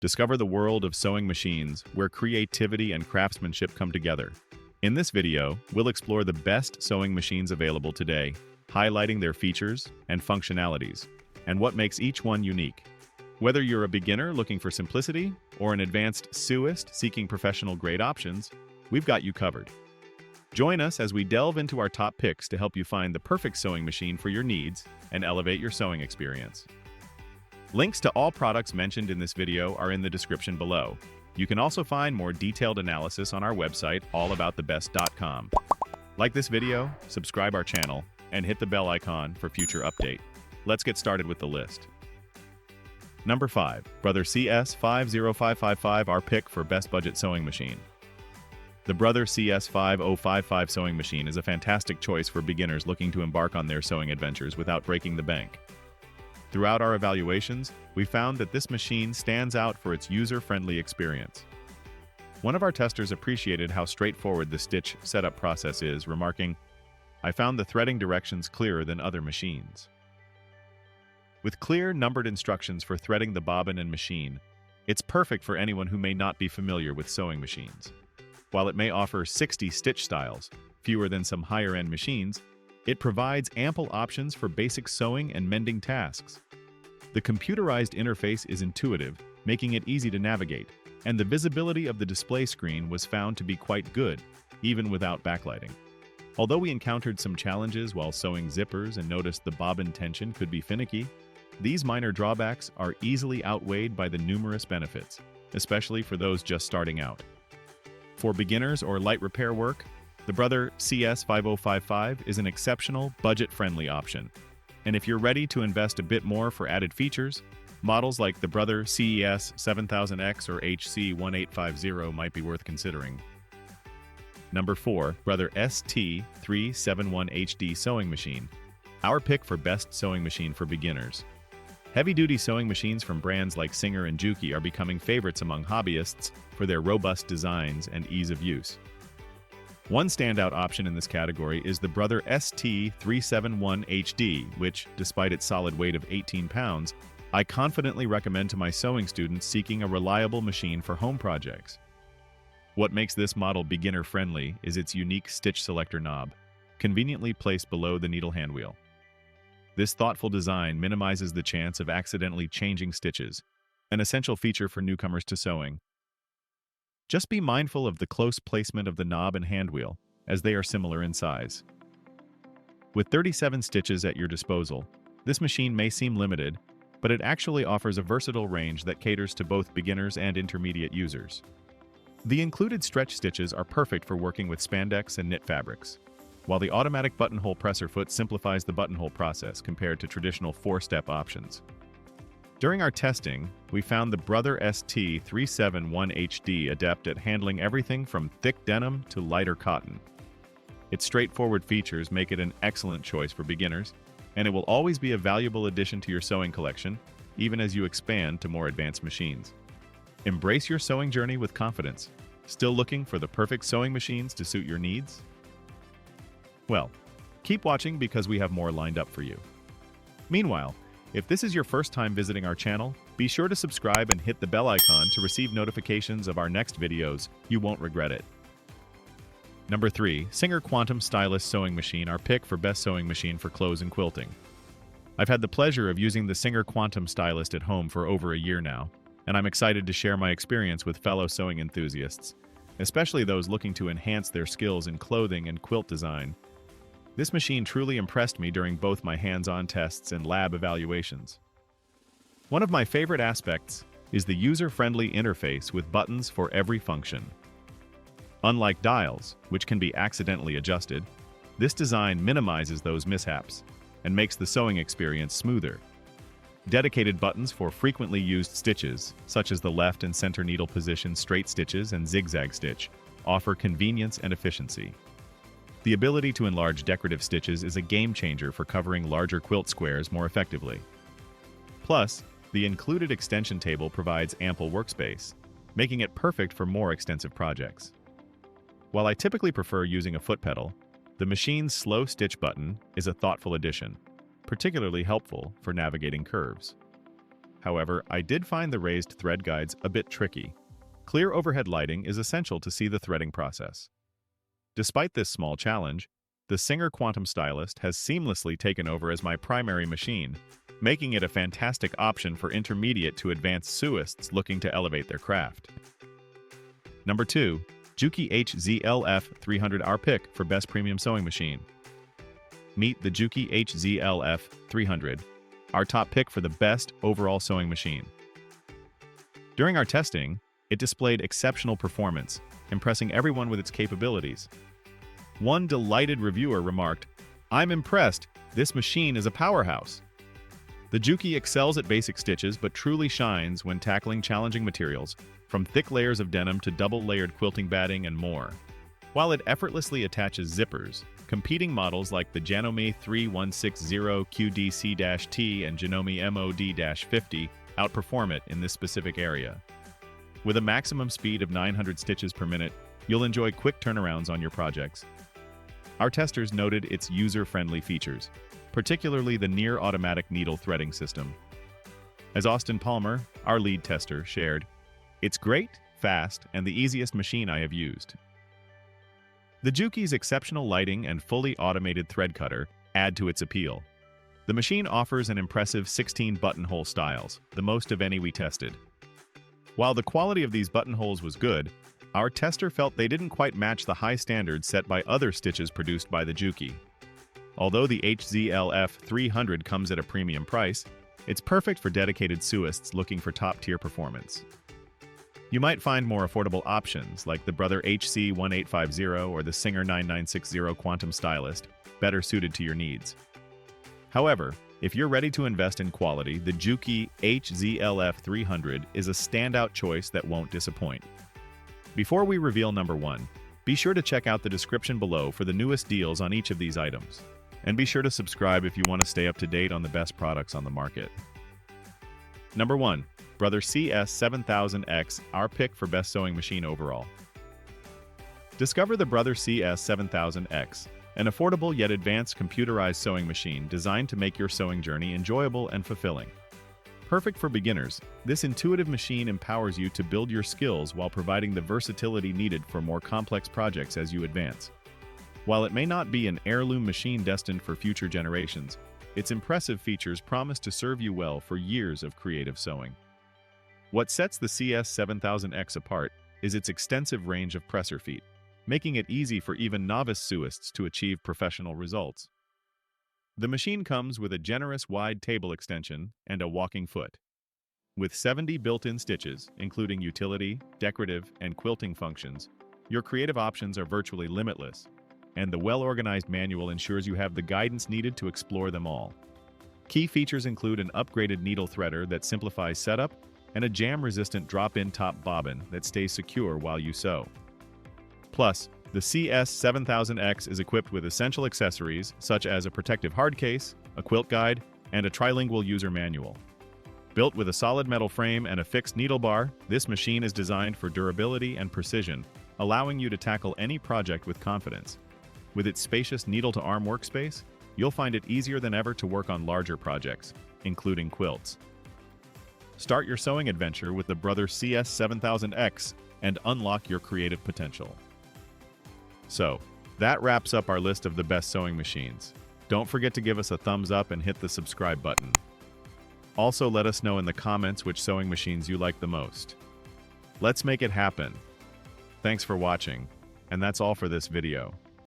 Discover the world of sewing machines where creativity and craftsmanship come together. In this video, we'll explore the best sewing machines available today, highlighting their features and functionalities, and what makes each one unique. Whether you're a beginner looking for simplicity or an advanced sewist seeking professional-grade options, we've got you covered. Join us as we delve into our top picks to help you find the perfect sewing machine for your needs and elevate your sewing experience. Links to all products mentioned in this video are in the description below. You can also find more detailed analysis on our website, allaboutthebest.com. Like this video, subscribe our channel, and hit the bell icon for future update. Let's get started with the list. Number 5. Brother CS50555, our pick for best budget sewing machine. The Brother CS5055 sewing machine is a fantastic choice for beginners looking to embark on their sewing adventures without breaking the bank. Throughout our evaluations, we found that this machine stands out for its user-friendly experience. One of our testers appreciated how straightforward the stitch setup process is, remarking, "I found the threading directions clearer than other machines." With clear, numbered instructions for threading the bobbin and machine, it's perfect for anyone who may not be familiar with sewing machines. While it may offer 60 stitch styles, fewer than some higher-end machines, it provides ample options for basic sewing and mending tasks. The computerized interface is intuitive, making it easy to navigate, and the visibility of the display screen was found to be quite good, even without backlighting. Although we encountered some challenges while sewing zippers and noticed the bobbin tension could be finicky, these minor drawbacks are easily outweighed by the numerous benefits, especially for those just starting out. For beginners or light repair work, the Brother CS5055 is an exceptional, budget-friendly option. And if you're ready to invest a bit more for added features, models like the Brother CES7000X or HC1850 might be worth considering. Number 4. Brother ST371HD sewing machine, our pick for best sewing machine for beginners. Heavy-duty sewing machines from brands like Singer and Juki are becoming favorites among hobbyists for their robust designs and ease of use. One standout option in this category is the Brother ST371HD, which, despite its solid weight of 18 pounds, I confidently recommend to my sewing students seeking a reliable machine for home projects. What makes this model beginner-friendly is its unique stitch selector knob, conveniently placed below the needle handwheel. This thoughtful design minimizes the chance of accidentally changing stitches, an essential feature for newcomers to sewing. Just be mindful of the close placement of the knob and handwheel, as they are similar in size. With 37 stitches at your disposal, this machine may seem limited, but it actually offers a versatile range that caters to both beginners and intermediate users. The included stretch stitches are perfect for working with spandex and knit fabrics, while the automatic buttonhole presser foot simplifies the buttonhole process compared to traditional 4-step options. During our testing, we found the Brother ST371HD adept at handling everything from thick denim to lighter cotton. Its straightforward features make it an excellent choice for beginners, and it will always be a valuable addition to your sewing collection, even as you expand to more advanced machines. Embrace your sewing journey with confidence. Still looking for the perfect sewing machines to suit your needs? Well, keep watching because we have more lined up for you. Meanwhile, if this is your first time visiting our channel, be sure to subscribe and hit the bell icon to receive notifications of our next videos. You won't regret it. Number 3. Singer Quantum Stylist sewing machine, our pick for best sewing machine for clothes and quilting. I've had the pleasure of using the Singer Quantum Stylist at home for over a year now, and I'm excited to share my experience with fellow sewing enthusiasts, especially those looking to enhance their skills in clothing and quilt design. This machine truly impressed me during both my hands-on tests and lab evaluations. One of my favorite aspects is the user-friendly interface with buttons for every function. Unlike dials, which can be accidentally adjusted, this design minimizes those mishaps and makes the sewing experience smoother. Dedicated buttons for frequently used stitches, such as the left and center needle position straight stitches and zigzag stitch, offer convenience and efficiency. The ability to enlarge decorative stitches is a game-changer for covering larger quilt squares more effectively. Plus, the included extension table provides ample workspace, making it perfect for more extensive projects. While I typically prefer using a foot pedal, the machine's slow stitch button is a thoughtful addition, particularly helpful for navigating curves. However, I did find the raised thread guides a bit tricky. Clear overhead lighting is essential to see the threading process. Despite this small challenge, the Singer Quantum Stylist has seamlessly taken over as my primary machine, making it a fantastic option for intermediate to advanced sewists looking to elevate their craft. Number 2. Juki HZLF300, our pick for best premium sewing machine. Meet the Juki HZLF300, our top pick for the best overall sewing machine. During our testing, it displayed exceptional performance, impressing everyone with its capabilities. One delighted reviewer remarked, "I'm impressed, this machine is a powerhouse." The Juki excels at basic stitches but truly shines when tackling challenging materials, from thick layers of denim to double-layered quilting batting and more. While it effortlessly attaches zippers, competing models like the Janome 3160 QDC-T and Janome MOD-50 outperform it in this specific area. With a maximum speed of 900 stitches per minute, you'll enjoy quick turnarounds on your projects. Our testers noted its user-friendly features, particularly the near-automatic needle threading system. As Austin Palmer, our lead tester, shared, "It's great, fast, and the easiest machine I have used." The Juki's exceptional lighting and fully automated thread cutter add to its appeal. The machine offers an impressive 16 buttonhole styles, the most of any we tested. While the quality of these buttonholes was good, our tester felt they didn't quite match the high standards set by other stitches produced by the Juki. Although the HZLF300 comes at a premium price, it's perfect for dedicated sewists looking for top-tier performance. You might find more affordable options like the Brother HC1850 or the Singer 9960 Quantum Stylist, better suited to your needs. However, if you're ready to invest in quality, the Juki HZLF300 is a standout choice that won't disappoint. Before we reveal number 1, be sure to check out the description below for the newest deals on each of these items. And be sure to subscribe if you want to stay up to date on the best products on the market. Number 1. Brother CS7000X, our pick for best sewing machine overall. Discover the Brother CS7000X, an affordable yet advanced computerized sewing machine designed to make your sewing journey enjoyable and fulfilling. Perfect for beginners, this intuitive machine empowers you to build your skills while providing the versatility needed for more complex projects as you advance. While it may not be an heirloom machine destined for future generations, its impressive features promise to serve you well for years of creative sewing. What sets the CS7000X apart is its extensive range of presser feet, making it easy for even novice sewists to achieve professional results. The machine comes with a generous wide table extension and a walking foot. With 70 built-in stitches, including utility, decorative, and quilting functions, your creative options are virtually limitless, and the well-organized manual ensures you have the guidance needed to explore them all. Key features include an upgraded needle threader that simplifies setup and a jam-resistant drop-in top bobbin that stays secure while you sew. Plus, the CS7000X is equipped with essential accessories such as a protective hard case, a quilt guide, and a trilingual user manual. Built with a solid metal frame and a fixed needle bar, this machine is designed for durability and precision, allowing you to tackle any project with confidence. With its spacious needle-to-arm workspace, you'll find it easier than ever to work on larger projects, including quilts. Start your sewing adventure with the Brother CS7000X and unlock your creative potential. So, that wraps up our list of the best sewing machines. Don't forget to give us a thumbs up and hit the subscribe button. Also, let us know in the comments which sewing machines you like the most. Let's make it happen. Thanks for watching, and that's all for this video.